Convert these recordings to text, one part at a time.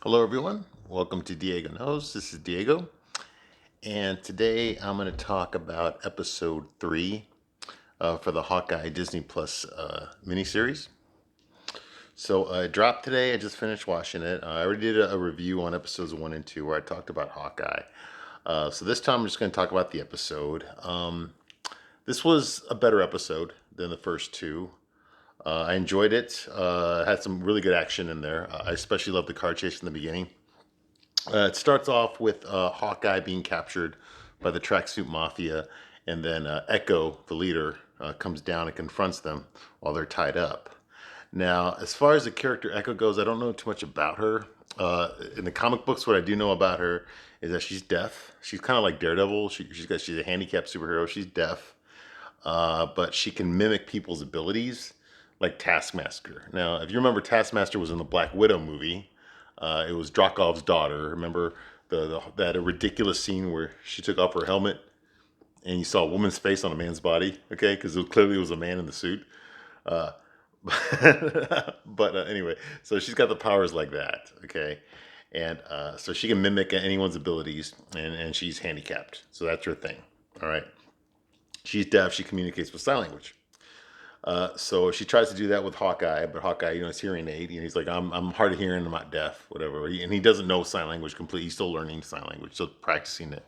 Hello, everyone. Welcome to Diego Knows. This is Diego, and today I'm going to talk about episode 3 for the Hawkeye Disney Plus miniseries. So it dropped today. I just finished watching it. I already did a review on episodes 1 and 2 where I talked about Hawkeye. So this time I'm just going to talk about the episode. This was a better episode than the first two. I enjoyed it. Had some really good action in there. I especially loved the car chase in the beginning. It starts off with Hawkeye being captured by the tracksuit mafia, and then Echo, the leader, comes down and confronts them while they're tied up. Now, as far as the character Echo goes, I don't know too much about her. In the comic books, what I do know about her is that she's deaf. She's kind of like Daredevil. She's a handicapped superhero. She's deaf, but she can mimic people's abilities, like Taskmaster. Now, if you remember, Taskmaster was in the Black Widow movie. It was Dracov's daughter. Remember that a ridiculous scene where she took off her helmet and you saw a woman's face on a man's body? Okay, because clearly it was a man in the suit. Uh, but anyway, so she's got the powers like that. Okay, and so she can mimic anyone's abilities, and she's handicapped. So that's her thing. All right, she's deaf. She communicates with sign language. So she tries to do that with Hawkeye, but Hawkeye, is hearing aid, and he's like, I'm hard of hearing, I'm not deaf, whatever. And he doesn't know sign language completely. He's still learning sign language, still practicing it.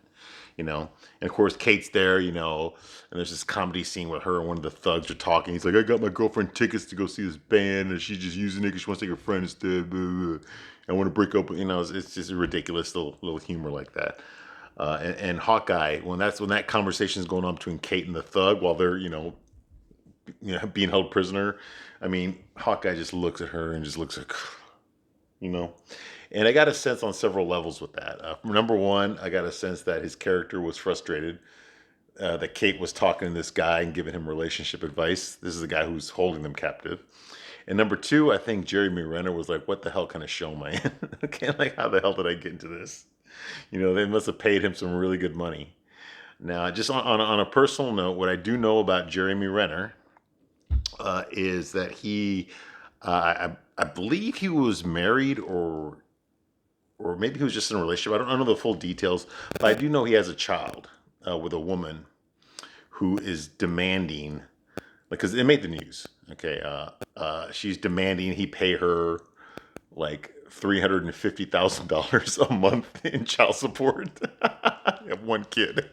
And of course, Kate's there, and there's this comedy scene with her and one of the thugs are talking. He's like, I got my girlfriend tickets to go see this band, and she's just using it because she wants to take her friend instead. Blah, blah, blah. I want to break up, it's just a ridiculous little humor like that. And Hawkeye, when that conversation is going on between Kate and the thug while they're, being held prisoner. I mean, Hawkeye just looks at her and just looks at, you know. And I got a sense on several levels with that. Number one, I got a sense that his character was frustrated, that Kate was talking to this guy and giving him relationship advice. This is the guy who's holding them captive. And number two, I think Jeremy Renner was like, what the hell kind of show am I in? Okay, like, how the hell did I get into this? They must have paid him some really good money. Now, just on a personal note, what I do know about Jeremy Renner is that I believe he was married, or maybe he was just in a relationship. I don't know the full details, but I do know he has a child with a woman who is demanding, because it made the news. Okay, she's demanding he pay her like $350,000 a month in child support. I have one kid.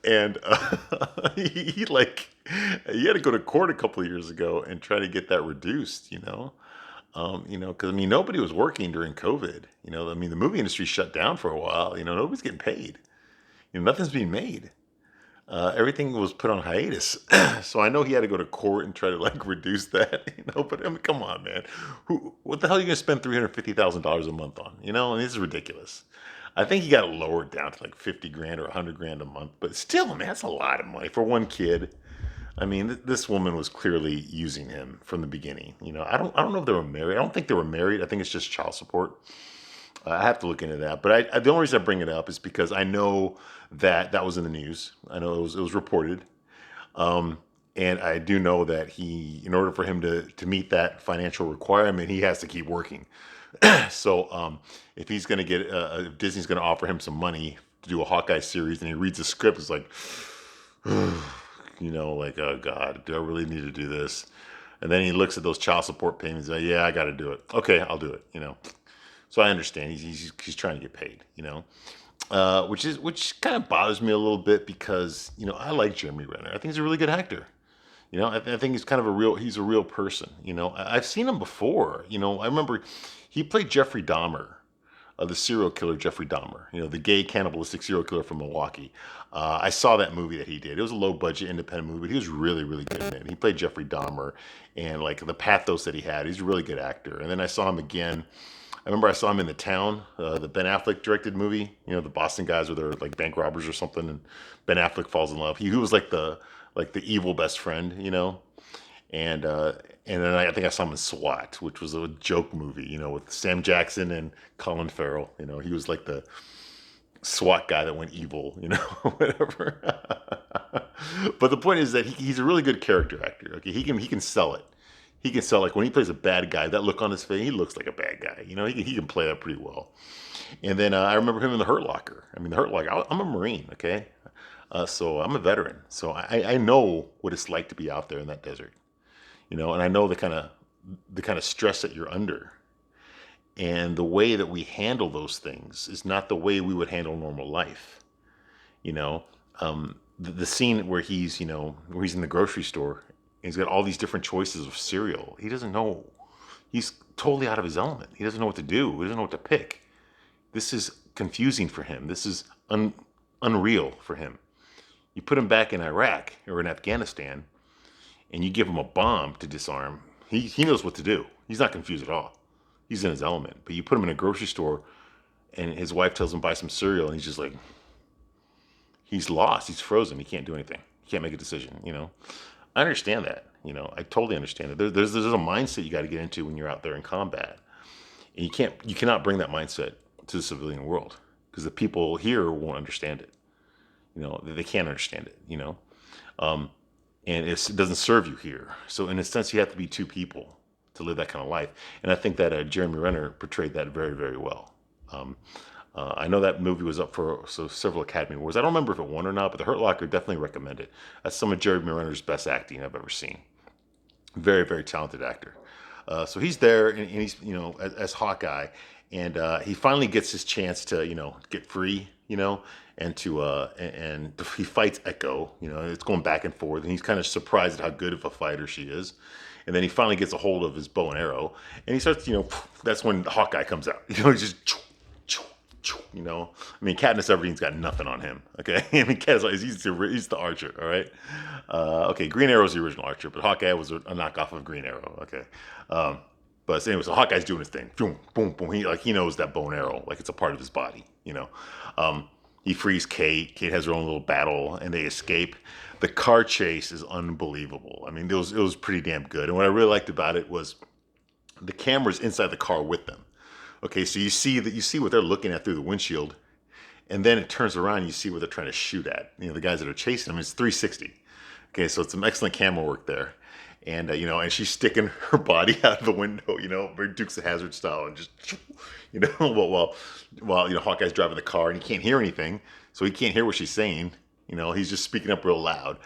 And he had to go to court a couple of years ago and try to get that reduced. Because nobody was working during COVID. The movie industry shut down for a while. Nobody's getting paid. Nothing's being made. Everything was put on hiatus. So I know he had to go to court and try to reduce that. But come on, man. What the hell are you gonna spend $350,000 a month on? This is ridiculous. I think he got it lowered down to like 50 grand or 100 grand a month, but still, man, that's a lot of money for one kid. This woman was clearly using him from the beginning. I don't know if they were married. I don't think they were married. I think it's just child support. I have to look into that. But the only reason I bring it up is because I know that was in the news. I know it was reported. And I do know that in order for him to meet that financial requirement, he has to keep working. So if he's going to if Disney's going to offer him some money to do a Hawkeye series, and he reads the script, it's like, oh God, do I really need to do this? And then he looks at those child support payments. Like, yeah, I got to do it. Okay, I'll do it. So I understand he's trying to get paid. Which kind of bothers me a little bit because I like Jeremy Renner. I think he's a really good actor. I think he's kind of he's a real person. I've seen him before. I remember he played Jeffrey Dahmer, the serial killer Jeffrey Dahmer. The gay cannibalistic serial killer from Milwaukee. I saw that movie that he did. It was a low budget independent movie. But he was really, really good in it. He played Jeffrey Dahmer, and the pathos that he had. He's a really good actor. And then I saw him again. I remember I saw him in The Town, the Ben Affleck directed movie. The Boston guys where they're like bank robbers or something, and Ben Affleck falls in love. He was like the evil best friend. And then I think I saw him in SWAT, which was a joke movie, with Sam Jackson and Colin Farrell. He was like the SWAT guy that went evil, whatever. But the point is that he's a really good character actor. Okay, he can sell it. he can sell, like when he plays a bad guy, that look on his face, he looks like a bad guy. He can play that pretty well. And then I remember him in the Hurt Locker. I mean, the Hurt Locker. I'm a Marine, okay, so I'm a veteran, so I know what it's like to be out there in that desert, and I know the kind of stress that you're under, and the way that we handle those things is not the way we would handle normal life. You know, the scene where he's in the grocery store and he's got all these different choices of cereal. He doesn't know. He's totally out of his element. He doesn't know what to do. He doesn't know what to pick. This is confusing for him. This is unreal for him. You put him back in Iraq or in Afghanistan and you give him a bomb to disarm. He knows what to do. He's not confused at all. He's in his element. But you put him in a grocery store and his wife tells him buy some cereal and he's just like, he's lost. He's frozen. He can't do anything. He can't make a decision. I understand that. I totally understand it. There's a mindset you got to get into when you're out there in combat, and you cannot bring that mindset to the civilian world because the people here won't understand it. They can't understand it. And it doesn't serve you here. So in a sense, you have to be two people to live that kind of life. And I think that Jeremy Renner portrayed that very, very well. I know that movie was up for several Academy Awards. I don't remember if it won or not, but The Hurt Locker definitely recommend it. That's some of Jeremy Renner's best acting I've ever seen. Very, very talented actor. So he's there, and he's as Hawkeye, and he finally gets his chance to get free, and he fights Echo. It's going back and forth, and he's kind of surprised at how good of a fighter she is. And then he finally gets a hold of his bow and arrow, and he starts, that's when Hawkeye comes out. He's just. I mean, Katniss Everdeen's got nothing on him. Okay, I mean, he's the Archer. All right, okay. Green Arrow's the original Archer, but Hawkeye was a knockoff of Green Arrow. Okay, but anyway, so Hawkeye's doing his thing. Boom, boom, boom. He knows that bow and arrow, like it's a part of his body. He frees Kate. Kate has her own little battle, and they escape. The car chase is unbelievable. I mean, it was pretty damn good. And what I really liked about it was the camera's inside the car with them. Okay, so you see what they're looking at through the windshield, and then it turns around and you see what they're trying to shoot at. The guys that are chasing them. It's 360. Okay, so it's some excellent camera work there, and and she's sticking her body out of the window, very Dukes of Hazzard style, and just while Hawkeye's driving the car and he can't hear anything, so he can't hear what she's saying. He's just speaking up real loud.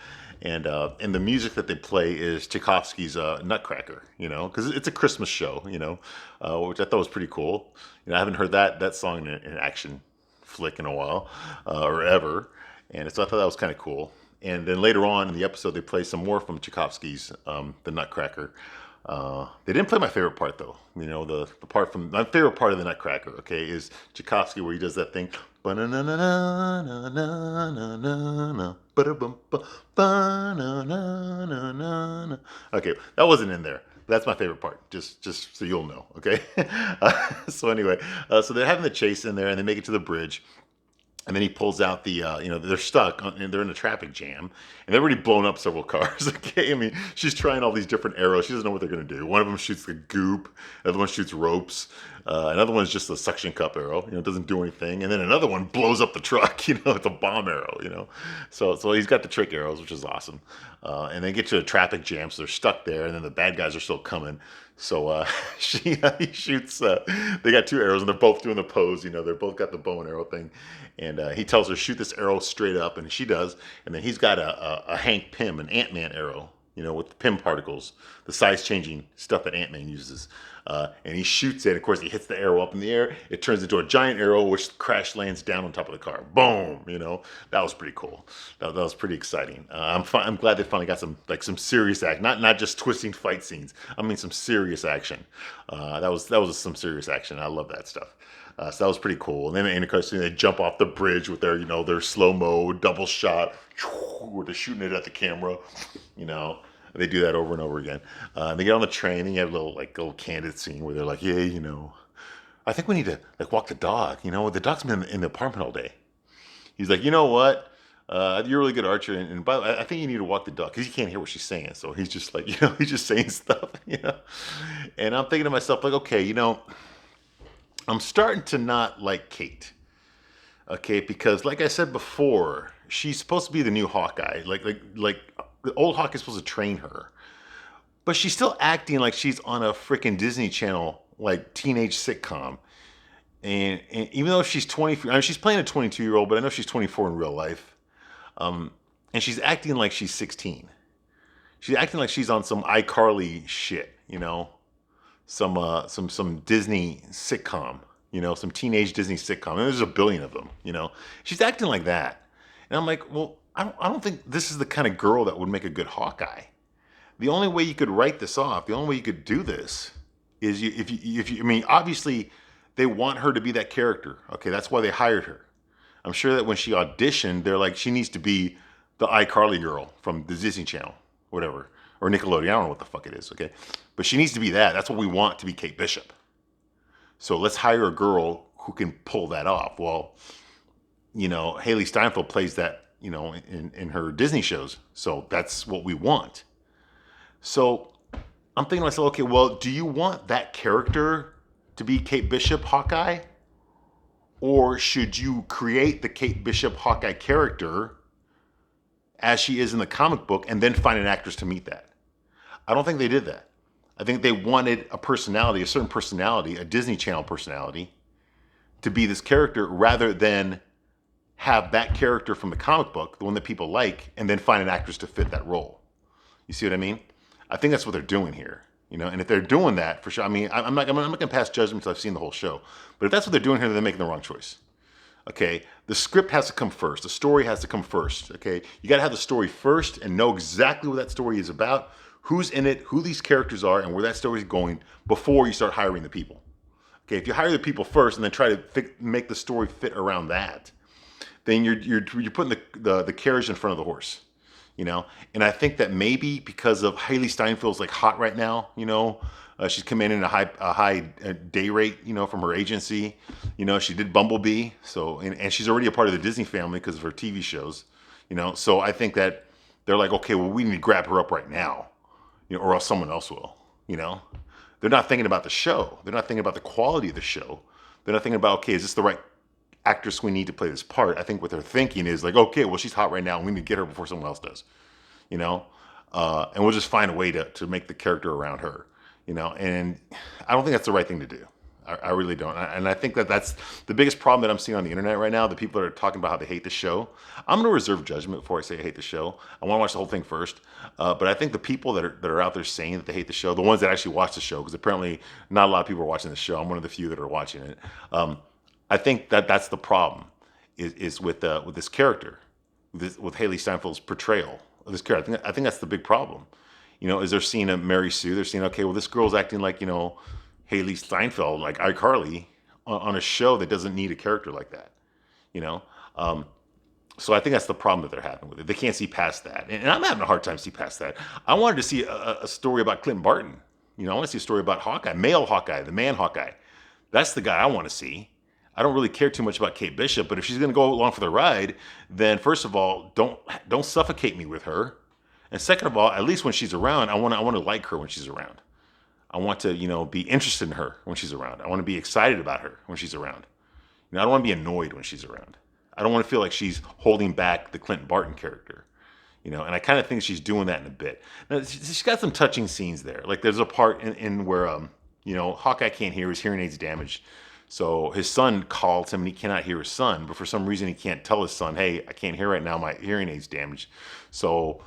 And the music that they play is Tchaikovsky's Nutcracker, because it's a Christmas show, which I thought was pretty cool. I haven't heard that song in an action flick in a while, or ever, and so I thought that was kind of cool. And then later on in the episode, they play some more from Tchaikovsky's the Nutcracker. They didn't play my favorite part though. The part from my favorite part of the Nutcracker, okay, is Tchaikovsky where he does that thing. Okay, that wasn't in there. That's my favorite part, just so you'll know, okay? So anyway, so they're having the chase in there, and they make it to the bridge. And then he pulls out they're stuck and they're in a traffic jam, and they've already blown up several cars. Okay, I mean, she's trying all these different arrows. She doesn't know what they're going to do. One of them shoots the goop. Another one shoots ropes. Another one's just a suction cup arrow. It doesn't do anything. And then another one blows up the truck. It's a bomb arrow. So he's got the trick arrows, which is awesome. And they get to a traffic jam, so they're stuck there. And then the bad guys are still coming. So he shoots. They got two arrows, and they're both doing the pose. They're both got the bow and arrow thing. And he tells her shoot this arrow straight up, and she does. And then he's got a Hank Pym, an Ant-Man arrow, with the Pym particles, the size-changing stuff that Ant-Man uses. And he shoots it. Of course, he hits the arrow up in the air. It turns into a giant arrow, which crash lands down on top of the car. Boom! That was pretty cool. That was pretty exciting. I'm glad they finally got some serious act, not just twisting fight scenes. I mean, some serious action. That was some serious action. I love that stuff. So that was pretty cool. And then of course they jump off the bridge with their slow-mo double shot, where they're shooting it at the camera. They do that over and over again. They get on the train, and you have a little candid scene where they're like, yeah, I think we need to walk the dog. The dog's been in the apartment all day. He's like, you know what? You're a really good archer, and by the way, I think you need to walk the dog, because you can't hear what she's saying. So he's just like, he's just saying stuff, And I'm thinking to myself, like, okay, I'm starting to not like Kate. Okay, because like I said before, she's supposed to be the new Hawkeye. Like the old Hawkeye's supposed to train her. but she's still acting like she's on a freaking Disney Channel like teenage sitcom. And even though she's 20, I mean, she's playing a 22-year-old, but I know she's 24 in real life. And she's acting like she's 16. She's acting like she's on some iCarly shit, some Disney sitcom, some teenage Disney sitcom. And there's a billion of them. She's acting like that, and I'm like, well, I don't think this is the kind of girl that would make a good Hawkeye. The only way you could write this off, the only way you could do this, is if you. I mean, obviously, they want her to be that character. Okay, that's why they hired her. I'm sure that when she auditioned, they're like, she needs to be the iCarly girl from the Disney Channel, whatever, or Nickelodeon. I don't know what the fuck it is. Okay, but she needs to be that. That's what we want to be Kate Bishop. So let's hire a girl who can pull that off. Well, Haley Steinfeld plays that, in her Disney shows. So that's what we want. So I'm thinking to myself, okay, well, do you want that character to be Kate Bishop Hawkeye? Or should you create the Kate Bishop Hawkeye character as she is in the comic book and then find an actress to meet that? I don't think they did that. I think they wanted a personality, a certain personality, a Disney Channel personality, to be this character rather than have that character from the comic book, the one that people like, and then find an actress to fit that role. You see what I mean? I think that's what they're doing here. And if they're doing that, for sure, I mean, I'm not going to pass judgment until I've seen the whole show. But if that's what they're doing here, then they're making the wrong choice. Okay, the script has to come first. The story has to come first. Okay, you got to have the story first and know exactly what that story is about, who's in it, who these characters are, and where that story is going before you start hiring the people. Okay, if you hire the people first and then try to make the story fit around that, then you're putting the carriage in front of the horse. And I think that maybe because of Haley Steinfeld's like hot right now, she's commanding a high day rate, from her agency. She did Bumblebee, so and she's already a part of the Disney family because of her TV shows. So I think that they're like, okay, well, we need to grab her up right now, or else someone else will. They're not thinking about the show. They're not thinking about the quality of the show. They're not thinking about, okay, is this the right actress we need to play this part? I think what they're thinking is like, okay, well, she's hot right now, and we need to get her before someone else does. And we'll just find a way to make the character around her. And I don't think that's the right thing to do. I really don't. And I think that's the biggest problem that I'm seeing on the internet right now. The people that are talking about how they hate the show. I'm going to reserve judgment before I say I hate the show. I want to watch the whole thing first. But I think the people that are out there saying that they hate the show, the ones that actually watch the show, because apparently not a lot of people are watching the show. I'm one of the few that are watching it. I think that's the problem is with this character, with Haley Steinfeld's portrayal of this character. I think that's the big problem. Is they're seeing a Mary Sue, they're seeing, okay, well, this girl's acting like, Haley Steinfeld, like iCarly, on a show that doesn't need a character like that. So I think that's the problem that they're having with it. They can't see past that. And I'm having a hard time see past that. I wanted to see a story about Clint Barton. I want to see a story about Hawkeye, male Hawkeye, the man Hawkeye. That's the guy I want to see. I don't really care too much about Kate Bishop, but if she's going to go along for the ride, then first of all, don't suffocate me with her. And second of all, at least when she's around, I want to like her when she's around. I want to, be interested in her when she's around. I want to be excited about her when she's around. I don't want to be annoyed when she's around. I don't want to feel like she's holding back the Clint Barton character. And I kind of think she's doing that in a bit. Now, she's got some touching scenes there. Like there's a part in where, Hawkeye can't hear, his hearing aid's damaged. So his son calls him and he cannot hear his son, but for some reason he can't tell his son, hey, I can't hear right now, my hearing aid's damaged. So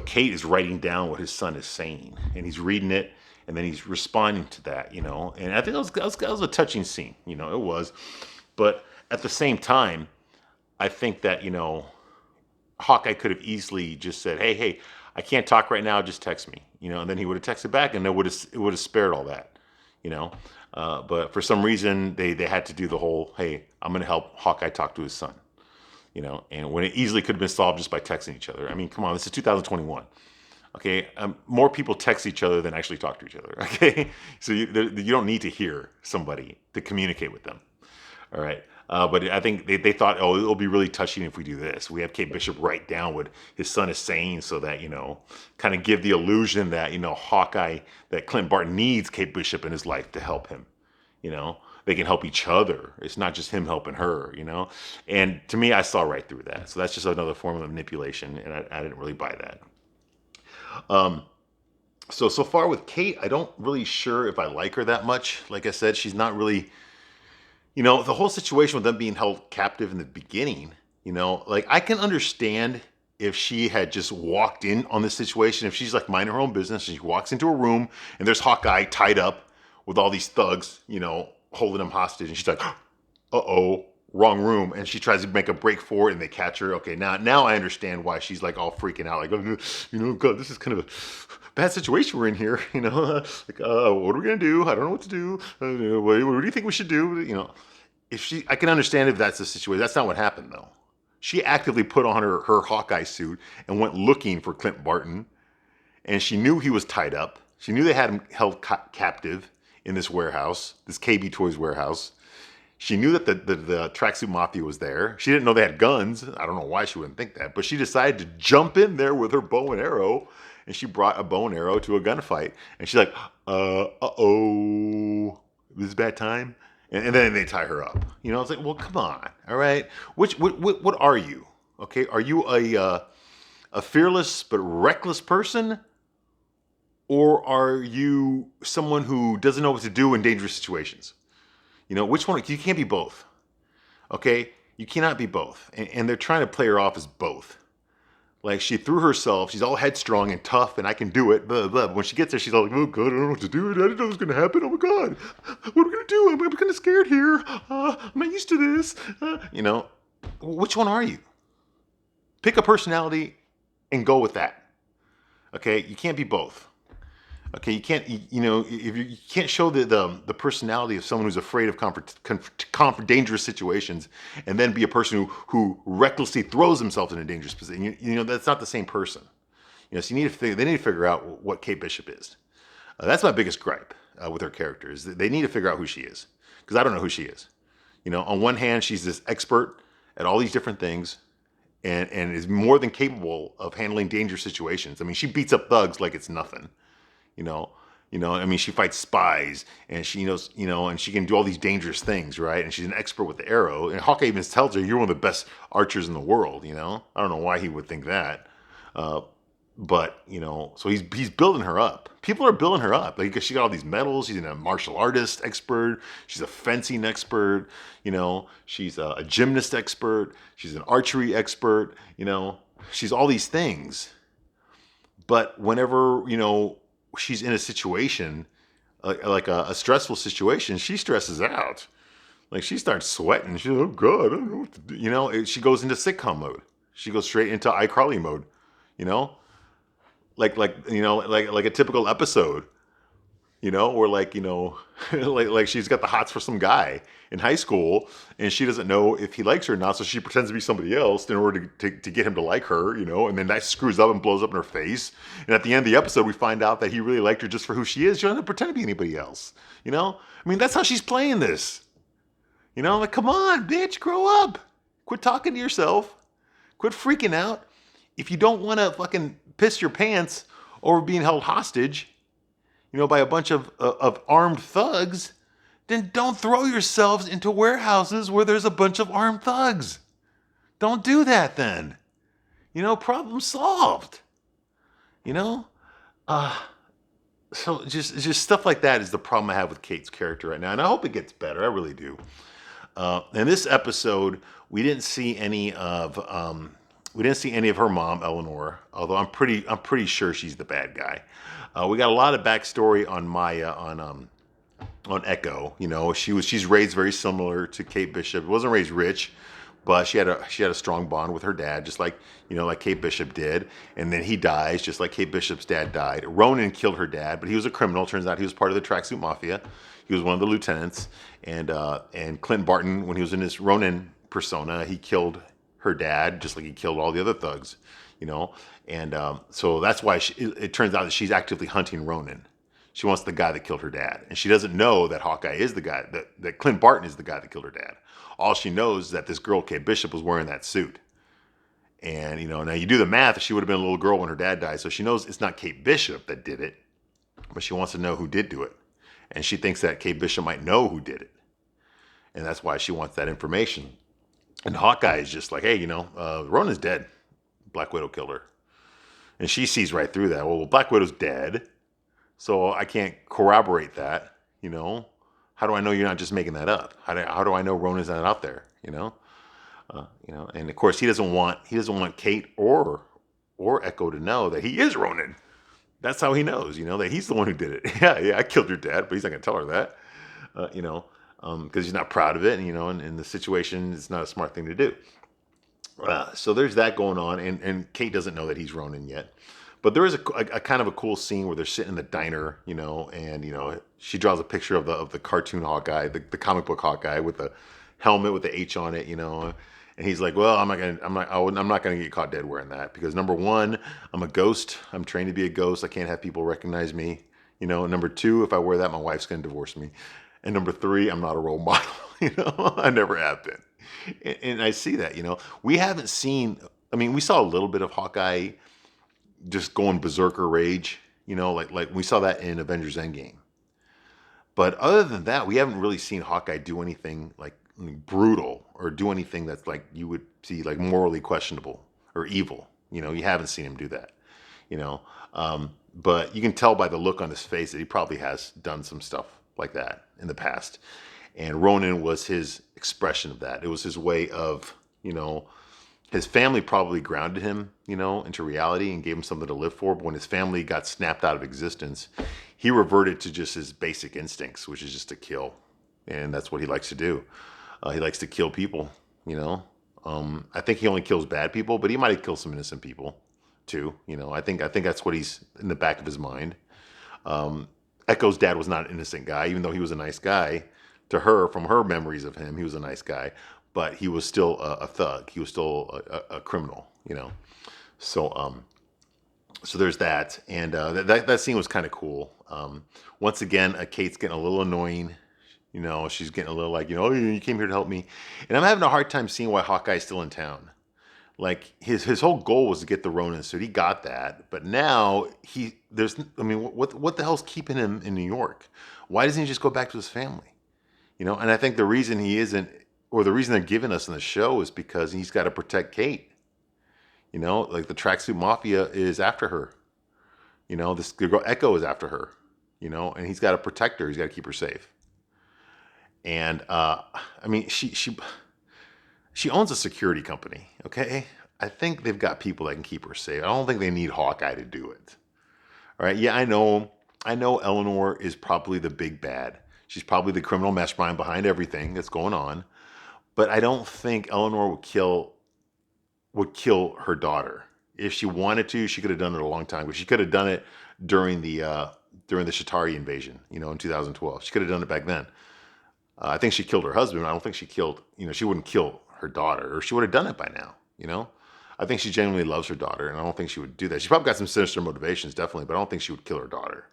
Kate is writing down what his son is saying, and he's reading it, and then he's responding to that, and I think that was a touching scene, it was. But at the same time, I think that, Hawkeye could have easily just said, hey, I can't talk right now, just text me, and then he would have texted back, and it would have spared all that, but for some reason they had to do the whole, hey, I'm going to help Hawkeye talk to his son, and when it easily could have been solved just by texting each other. I mean, come on, this is 2021. Okay, more people text each other than actually talk to each other. Okay, so you don't need to hear somebody to communicate with them. All right, but I think they thought, oh, it'll be really touching if we do this. We have Kate Bishop write down what his son is saying, so that kind of give the illusion that Hawkeye, that Clint Barton needs Kate Bishop in his life to help him. They can help each other. It's not just him helping her. And to me, I saw right through that. So that's just another form of manipulation, and I didn't really buy that. So far with Kate, I don't really sure if I like her that much. Like I said, she's not really, the whole situation with them being held captive in the beginning, like I can understand if she had just walked in on this situation, if she's like minding her own business and she walks into a room and there's Hawkeye tied up with all these thugs, holding him hostage, and she's like, uh-oh, wrong room, and she tries to make a break for it and they catch her. Okay, now I understand why she's like all freaking out, like, God, this is kind of a bad situation we're in here, like, what are we gonna do? I don't know what to do. What do you think we should do? I can understand if that's the situation. That's not what happened though. She actively put on her Hawkeye suit and went looking for Clint Barton, and she knew he was tied up. She knew they had him held captive in this warehouse, this KB Toys warehouse. She knew that the tracksuit mafia was there. She didn't know they had guns. I don't know why she wouldn't think that, but she decided to jump in there with her bow and arrow, and she brought a bow and arrow to a gunfight. And she's like, uh-oh, this is a bad time. And then they tie her up. It's like, well, come on, all right? What are you? Okay, are you a fearless but reckless person? Or are you someone who doesn't know what to do in dangerous situations? Which one? You can't be both. Okay? You cannot be both. And they're trying to play her off as both. Like, she threw herself, she's all headstrong and tough, and I can do it, blah, blah. But when she gets there, she's all like, oh, God, I don't know what to do. I didn't know this was going to happen. Oh, my God. What are we going to do? I'm kind of scared here. I'm not used to this. Which one are you? Pick a personality and go with that. Okay? You can't be both. Okay, you can't, if you can't show the personality of someone who's afraid of dangerous situations, and then be a person who recklessly throws himself in a dangerous position. That's not the same person. So they need to figure out what Kate Bishop is. That's my biggest gripe with her character, is that they need to figure out who she is, because I don't know who she is. On one hand, she's this expert at all these different things, and is more than capable of handling dangerous situations. I mean, she beats up thugs like it's nothing. She fights spies, and she knows, and she can do all these dangerous things, right? And she's an expert with the arrow. And Hawkeye even tells her, you're one of the best archers in the world, I don't know why he would think that. But so he's building her up. People are building her up. Like, she got all these medals. She's a martial artist expert. She's a fencing expert. She's a gymnast expert. She's an archery expert. She's all these things. But whenever, she's in a situation, like a stressful situation, she stresses out. Like, she starts sweating. She's like, oh, God, I don't know what to do. She goes into sitcom mode. She goes straight into iCarly mode, like a typical episode, or like she's got the hots for some guy in high school, and she doesn't know if he likes her or not, so she pretends to be somebody else in order to get him to like her, and then that screws up and blows up in her face. And at the end of the episode, we find out that he really liked her just for who she is. She doesn't pretend to be anybody else, that's how she's playing this. Like, come on, bitch, grow up. Quit talking to yourself. Quit freaking out. If you don't want to fucking piss your pants over being held hostage, by a bunch of armed thugs, then don't throw yourselves into warehouses where there's a bunch of armed thugs. Don't do that then. Problem solved. So just stuff like that is the problem I have with Kate's character right now, and I hope it gets better. I really do. In this episode, we didn't see any of her mom, Eleanor. Although I'm pretty sure she's the bad guy. We got a lot of backstory on Maya on Echo. She's raised very similar to Kate Bishop. Wasn't raised rich, but she had a strong bond with her dad, just like Kate Bishop did. And then he dies, just like Kate Bishop's dad died. Ronan killed her dad, but he was a criminal. Turns out he was part of the tracksuit mafia. He was one of the lieutenants. And Clint Barton, when he was in his Ronan persona, he killed her dad, just like he killed all the other thugs. And so that's why it turns out that she's actively hunting Ronan. She wants the guy that killed her dad. And she doesn't know that Hawkeye is the guy, that Clint Barton is the guy that killed her dad. All she knows is that this girl, Kate Bishop, was wearing that suit. And, now you do the math, she would have been a little girl when her dad died. So she knows it's not Kate Bishop that did it, but she wants to know who did do it. And she thinks that Kate Bishop might know who did it. And that's why she wants that information. And Hawkeye is just like, hey, Ronan's dead. Black Widow killed her. And she sees right through that. Well, Black Widow's dead. So I can't corroborate that, you know. How do I know you're not just making that up? How do I know Ronan's not out there, you know? And of course he doesn't want Kate or Echo to know that he is Ronan. That's how he knows, that he's the one who did it. Yeah, I killed your dad, but he's not gonna tell her that, because he's not proud of it, and in the situation, it's not a smart thing to do. So there's that going on, and Kate doesn't know that he's Ronan yet. But there is a kind of a cool scene where they're sitting in the diner, and she draws a picture of the cartoon Hawkeye, the comic book Hawkeye with the helmet with the H on it, and he's like, "Well, I'm not gonna get caught dead wearing that because number one, I'm a ghost. I'm trained to be a ghost. I can't have people recognize me. Number two, if I wear that, my wife's gonna divorce me, and number three, I'm not a role model. I never have been." And I see that, we haven't seen. I mean, we saw a little bit of Hawkeye just going berserker rage, like we saw that in Avengers Endgame. But other than that, we haven't really seen Hawkeye do anything like brutal or do anything that's like you would see like morally questionable or evil. You haven't seen him do that. You know, but you can tell by the look on his face that he probably has done some stuff like that in the past. And Ronin was his expression of that. It was his way of, his family probably grounded him, into reality and gave him something to live for. But when his family got snapped out of existence, he reverted to just his basic instincts, which is just to kill. And that's what he likes to do. He likes to kill people. I think he only kills bad people, but he might have killed some innocent people too. I think that's what he's in the back of his mind. Echo's dad was not an innocent guy, even though he was a nice guy to her. From her memories of him, he was a nice guy, but he was still a thug. He was still a criminal. So there's that, and that scene was kind of cool. Once again, Kate's getting a little annoying. She's getting a little like, oh, you came here to help me, and I'm having a hard time seeing why Hawkeye's still in town. Like his whole goal was to get the Ronin suit. He got that, but now what the hell's keeping him in New York? Why doesn't he just go back to his family? And I think the reason he isn't, or the reason they're giving us in the show, is because he's got to protect Kate. Like the tracksuit mafia is after her. This girl Echo is after her. And he's got to protect her. He's got to keep her safe. And she owns a security company. Okay, I think they've got people that can keep her safe. I don't think they need Hawkeye to do it. All right. Yeah, I know Eleanor is probably the big bad. She's probably the criminal mastermind behind everything that's going on. But I don't think Eleanor would kill her daughter. If she wanted to, she could have done it a long time ago. She could have done it during the Shatari invasion, in 2012. She could have done it back then. I think she killed her husband. I don't think she killed, she wouldn't kill her daughter, or she would have done it by now. I think she genuinely loves her daughter, and I don't think she would do that. She probably got some sinister motivations, definitely, but I don't think she would kill her daughter.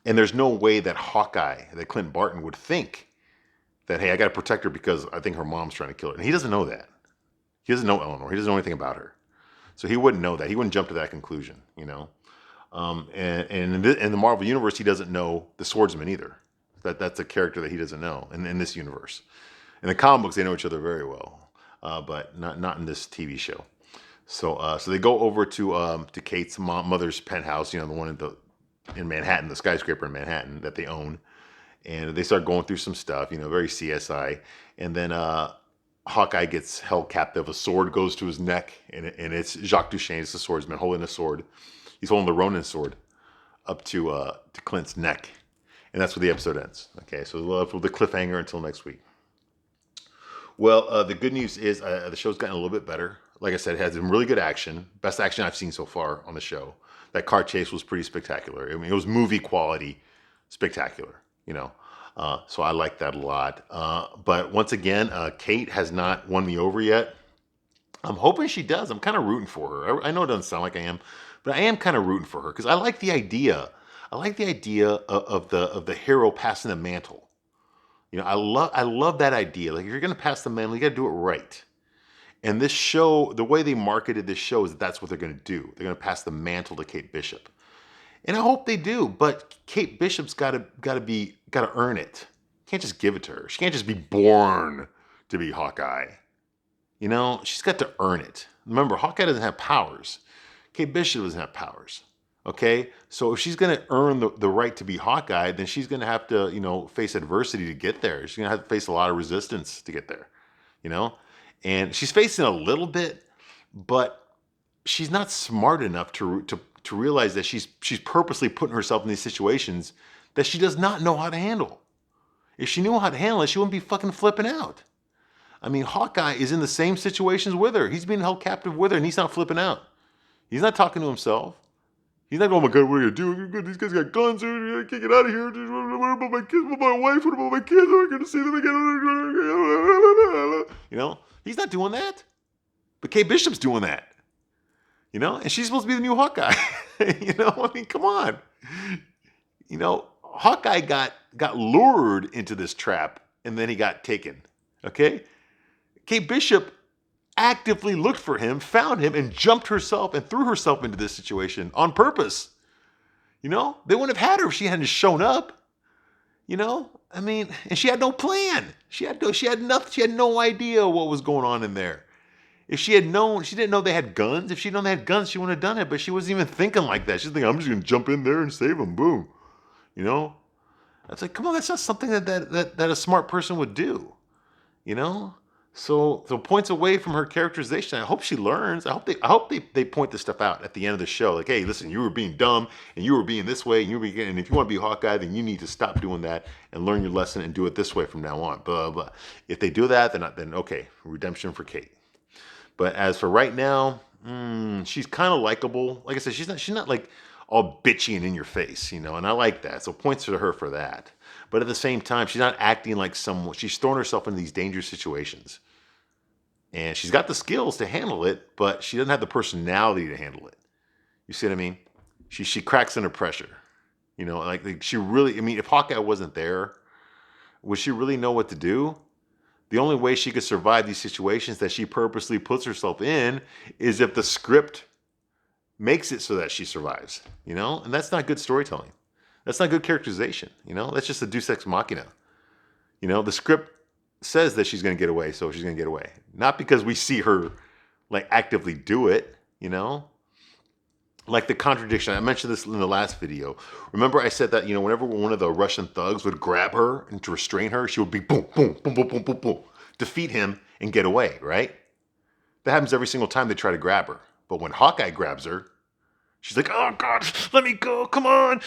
And there's no way that Clint Barton would think that, hey, I got to protect her because I think her mom's trying to kill her. And he doesn't know that. He doesn't know Eleanor. He doesn't know anything about her. So he wouldn't know that. He wouldn't jump to that conclusion, And in the Marvel Universe, he doesn't know the Swordsman either. That's a character that he doesn't know in this universe. In the comic books, they know each other very well, but not in this TV show. So they go over to Kate's mother's penthouse, the one in Manhattan, the skyscraper in Manhattan that they own, and they start going through some stuff, very CSI, and then Hawkeye gets held captive. A sword goes to his neck, and it's Jacques Duchesne, it's the swordsman holding a sword. He's holding the Ronin sword up to Clint's neck. And that's where the episode ends. Okay, so we'll have the cliffhanger until next week. Well, the good news is the show's gotten a little bit better. Like I said, it has some really good action. Best action I've seen so far on the show. That car chase was pretty spectacular. I mean, it was movie quality spectacular, So I like that a lot. But once again, Kate has not won me over yet. I'm hoping she does. I'm kind of rooting for her. I know it doesn't sound like I am, but I am kind of rooting for her because I like the idea. I like the idea of the hero passing the mantle. I love that idea. Like, if you're going to pass the mantle, you got to do it right. And this show, the way they marketed this show is that's what they're going to do. They're going to pass the mantle to Kate Bishop, and I hope they do. But Kate Bishop's got to earn it. Can't just give it to her. She can't just be born to be Hawkeye. She's got to earn it. Remember, Hawkeye doesn't have powers. Kate Bishop doesn't have powers. Okay, so if she's going to earn the right to be Hawkeye, then she's going to have to, face adversity to get there. She's going to have to face a lot of resistance to get there, you know? And she's facing a little bit, but she's not smart enough to realize that she's purposely putting herself in these situations that she does not know how to handle. If she knew how to handle it, she wouldn't be fucking flipping out. I mean, Hawkeye is in the same situations with her. He's being held captive with her, and he's not flipping out. He's not talking to himself. He's not going, oh my God, what are you going to do? These guys got guns. I can't get out of here. What about my kids? What about my wife? What about my kids? I'm going to see them again. He's not doing that. But Kate Bishop's doing that. And she's supposed to be the new Hawkeye. I mean, come on. Hawkeye got lured into this trap, and then he got taken. Okay? Kate Bishop actively looked for him, found him, and jumped herself and threw herself into this situation on purpose. They wouldn't have had her if she hadn't shown up. I mean, and she had no plan. She had nothing. She had no idea what was going on in there. If she had known, she didn't know they had guns. If she'd known they had guns, she wouldn't have done it. But she wasn't even thinking like that. She's thinking, I'm just going to jump in there and save them. Boom. That's like, come on, that's not something that a smart person would do. So points away from her characterization. I hope she learns. I hope they point this stuff out at the end of the show. Like, hey, listen, you were being dumb and you were being this way, and and if you want to be Hawkeye, then you need to stop doing that and learn your lesson and do it this way from now on. Blah, blah. If they do that, then okay, redemption for Kate. But as for right now, she's kind of likable. Like I said, she's not like all bitchy and in your face, and I like that. So points to her for that. But at the same time, she's not acting like someone. She's thrown herself into these dangerous situations. And she's got the skills to handle it, but she doesn't have the personality to handle it. You see what I mean? She cracks under pressure. Like she really, I mean, if Hawkeye wasn't there, would she really know what to do? The only way she could survive these situations that she purposely puts herself in is if the script makes it so that she survives, and that's not good storytelling. That's not good characterization, that's just a deus ex machina. The script says that she's going to get away, so she's going to get away. Not because we see her like actively do it, like the contradiction. I mentioned this in the last video. Remember I said that, whenever one of the Russian thugs would grab her and to restrain her, she would be boom, boom, boom, boom, boom, boom, boom, defeat him and get away, right? That happens every single time they try to grab her. But when Hawkeye grabs her, she's like, oh God, let me go, come on.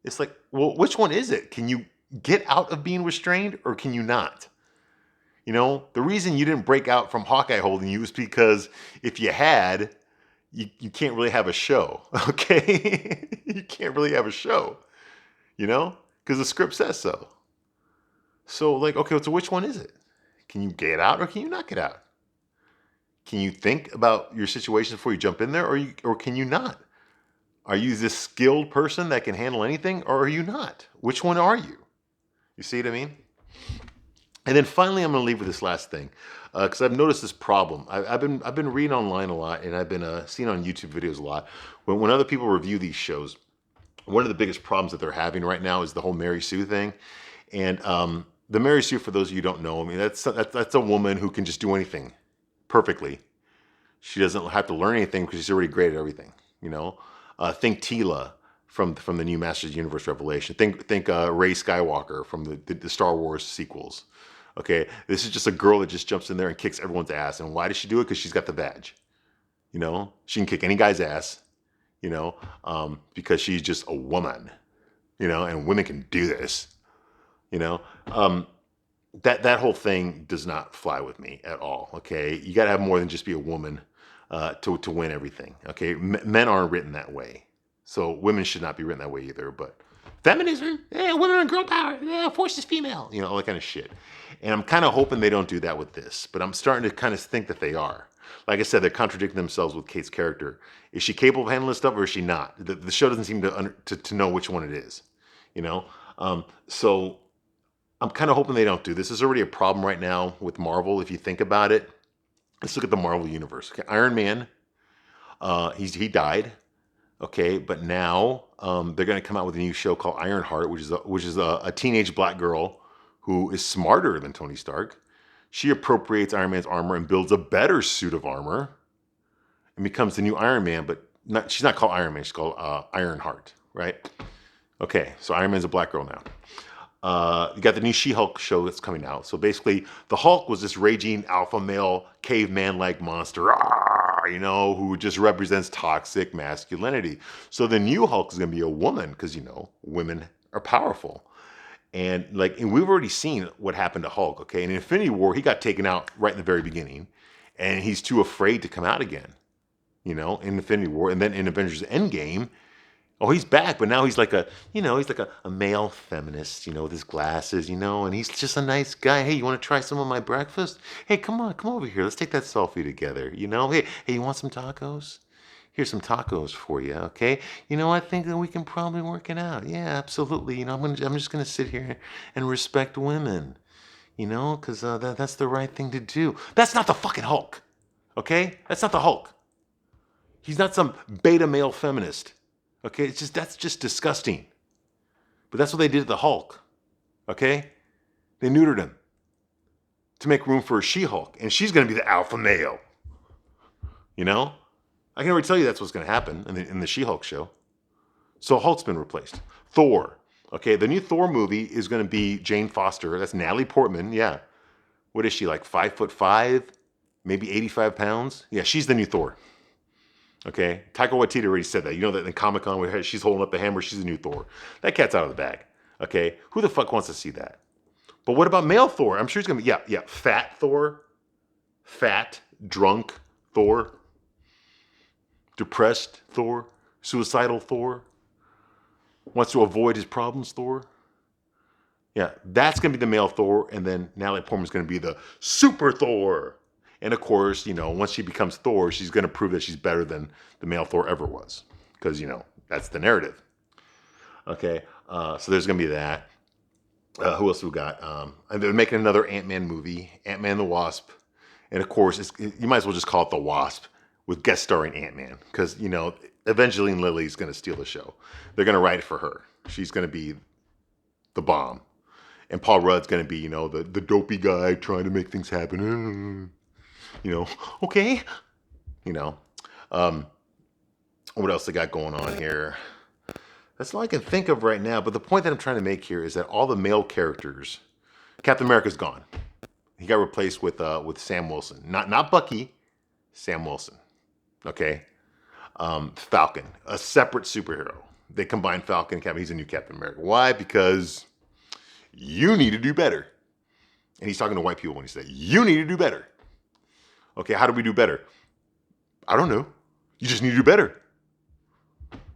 It's like, well, which one is it? Can you get out of being restrained or can you not? The reason you didn't break out from Hawkeye holding you is because if you had, you can't really have a show, okay? You can't really have a show, because the script says so. So like, okay, so which one is it? Can you get out or can you not get out? Can you think about your situation before you jump in there or can you not? Are you this skilled person that can handle anything or are you not? Which one are you? You see what I mean? And then finally, I'm going to leave with this last thing because I've noticed this problem. I've been reading online a lot and I've been seeing on YouTube videos a lot. When other people review these shows, one of the biggest problems that they're having right now is the whole Mary Sue thing. And the Mary Sue, for those of you who don't know, I mean, that's a woman who can just do anything perfectly. She doesn't have to learn anything because she's already great at everything. Think Tila from the new Masters of the Universe Revelation. Think Rey Skywalker from the Star Wars sequels. Okay, this is just a girl that just jumps in there and kicks everyone's ass. And why does she do it? Because she's got the badge. She can kick any guy's ass. Because she's just a woman. And women can do this. That whole thing does not fly with me at all. Okay, you got to have more than just be a woman to win everything. Okay, men aren't written that way, so women should not be written that way either. But feminism, yeah, women and girl power, yeah, force is female, all that kind of shit. And I'm kind of hoping they don't do that with this, but I'm starting to kind of think that they are. Like I said, they're contradicting themselves with Kate's character. Is she capable of handling this stuff or is she not? The show doesn't seem to know which one it is. So I'm kind of hoping they don't do this. There's already a problem right now with Marvel. If you think about it, let's look at the Marvel universe. Okay, Iron Man, he died. Okay, but now they're going to come out with a new show called Ironheart, which is a teenage black girl who is smarter than Tony Stark. She appropriates Iron Man's armor and builds a better suit of armor and becomes the new Iron Man. But she's not called Iron Man. She's called Ironheart, right? Okay, so Iron Man's a black girl now. You got the new She-Hulk show that's coming out. So basically, the Hulk was this raging alpha male caveman-like monster, who just represents toxic masculinity. So the new Hulk is going to be a woman because, women are powerful. And we've already seen what happened to Hulk, okay? In Infinity War, he got taken out right in the very beginning, and he's too afraid to come out again, in Infinity War. And then in Avengers Endgame, oh, he's back, but now he's like a male feminist, with his glasses, and he's just a nice guy. Hey, you want to try some of my breakfast? Hey, come over here. Let's take that selfie together, Hey, you want some tacos? Here's some tacos for you, okay? I think that we can probably work it out. Yeah, absolutely. I'm just gonna sit here and respect women, because that's the right thing to do. That's not the fucking Hulk, okay? That's not the Hulk. He's not some beta male feminist. Okay, that's just disgusting. But that's what they did to the Hulk. Okay? They neutered him to make room for a She-Hulk, and she's going to be the alpha male. I can already tell you that's what's going to happen in the She-Hulk show. So Hulk's been replaced. Thor. Okay, the new Thor movie is going to be Jane Foster. That's Natalie Portman. Yeah. What is she, like 5'5", maybe 85 pounds? Yeah, she's the new Thor. Okay, Taika Waititi already said that. That in Comic-Con where she's holding up the hammer, she's the new Thor. That cat's out of the bag. Okay, who the fuck wants to see that? But what about male Thor? I'm sure he's gonna be, fat Thor, fat, drunk Thor, depressed Thor, suicidal Thor, wants to avoid his problems Thor. Yeah, that's gonna be the male Thor, and then Natalie Portman's gonna be the super Thor. And of course, once she becomes Thor, she's going to prove that she's better than the male Thor ever was. Because, that's the narrative. Okay, so there's going to be that. Who else we got? And they're making another Ant-Man movie, Ant-Man and the Wasp. And of course, you might as well just call it The Wasp with guest starring Ant-Man. Because, Evangeline Lilly's going to steal the show. They're going to write it for her. She's going to be the bomb. And Paul Rudd's going to be, the dopey guy trying to make things happen. Okay. What else they got going on here? That's all I can think of right now. But the point that I'm trying to make here is that all the male characters, Captain America's gone. He got replaced with Sam Wilson. Not Bucky, Sam Wilson. Okay. Falcon, a separate superhero. They combined Falcon and Captain. He's a new Captain America. Why? Because you need to do better. And he's talking to white people when he said, you need to do better. Okay, how do we do better? I don't know. You just need to do better.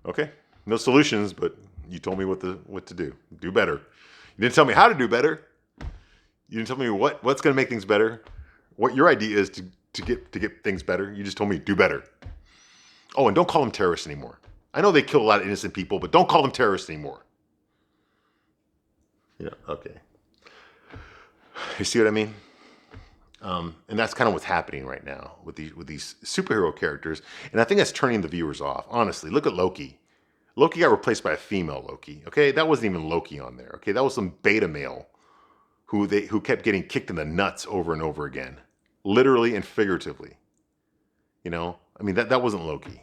Okay, no solutions, but you told me what to do. Do better. You didn't tell me how to do better. You didn't tell me what's going to make things better. What your idea is to get things better. You just told me do better. Oh, and don't call them terrorists anymore. I know they kill a lot of innocent people, but don't call them terrorists anymore. Yeah. Okay. You see what I mean? And that's kind of what's happening right now with these superhero characters. And I think that's turning the viewers off. Honestly, look at Loki. Loki got replaced by a female Loki. Okay, that wasn't even Loki on there. Okay, that was some beta male who kept getting kicked in the nuts over and over again, literally and figuratively. That wasn't Loki.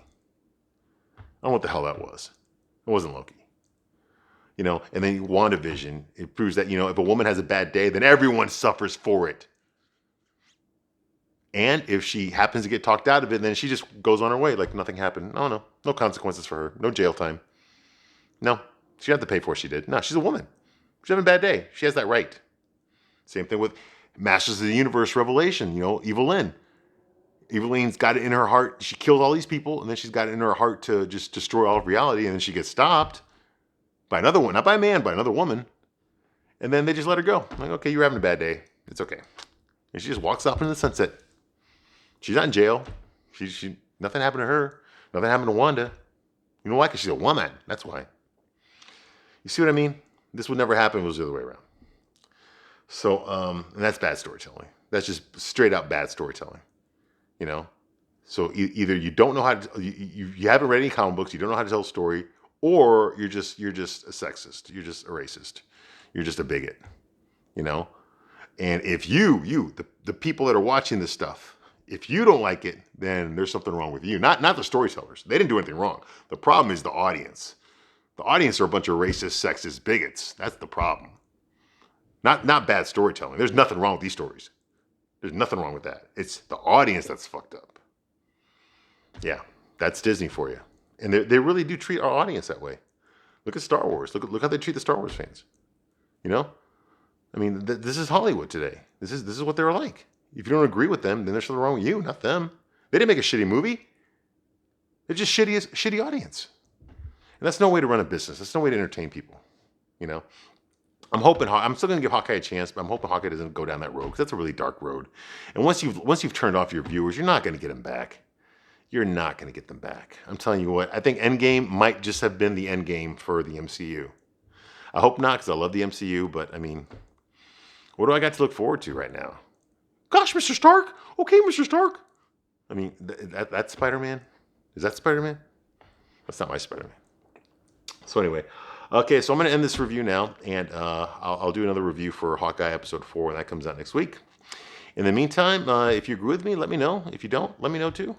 I don't know what the hell that was. It wasn't Loki. And then WandaVision, it proves that, if a woman has a bad day, then everyone suffers for it. And if she happens to get talked out of it, then she just goes on her way like nothing happened. Oh, no consequences for her. No jail time. No, she had to pay for what she did. No, she's a woman. She's having a bad day. She has that right. Same thing with Masters of the Universe Revelation, Evelyn. Evelyn's got it in her heart. She killed all these people, and then she's got it in her heart to just destroy all of reality, and then she gets stopped by another one, not by a man, by another woman. And then they just let her go. Like, okay, you're having a bad day. It's okay. And she just walks off into the sunset. She's not in jail. She nothing happened to her. Nothing happened to Wanda. You know why? Because she's a woman. That's why. You see what I mean? This would never happen if it was the other way around. So, and that's bad storytelling. That's just straight out bad storytelling. So either you don't know how to, you haven't read any comic books, you don't know how to tell a story, or you're just a sexist. You're just a racist. You're just a bigot. And if the people that are watching this stuff, If you don't like it, then there's something wrong with you. Not the storytellers. They didn't do anything wrong. The problem is the audience. The audience are a bunch of racist, sexist bigots. That's the problem. Not bad storytelling. There's nothing wrong with these stories. There's nothing wrong with that. It's the audience that's fucked up. Yeah, that's Disney for you. And they really do treat our audience that way. Look at Star Wars. Look how they treat the Star Wars fans. You know? I mean, this is Hollywood today. This is what they're like. If you don't agree with them, then there's something wrong with you, not them. They didn't make a shitty movie. They're just shitty audience. And that's no way to run a business. That's no way to entertain people. You know? I'm still going to give Hawkeye a chance, but I'm hoping Hawkeye doesn't go down that road, because that's a really dark road. And once you've turned off your viewers, you're not going to get them back. You're not going to get them back. I'm telling you what, I think Endgame might just have been the end game for the MCU. I hope not, because I love the MCU, but I mean, what do I got to look forward to right now? Gosh, Mr. Stark. Okay, Mr. Stark. I mean, that's Spider-Man? Is that Spider-Man? That's not my Spider-Man. So anyway, okay, so I'm going to end this review now, and I'll do another review for Hawkeye episode 4 when that comes out next week. In the meantime, if you agree with me, let me know. If you don't, let me know too.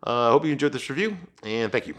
I hope you enjoyed this review, and thank you.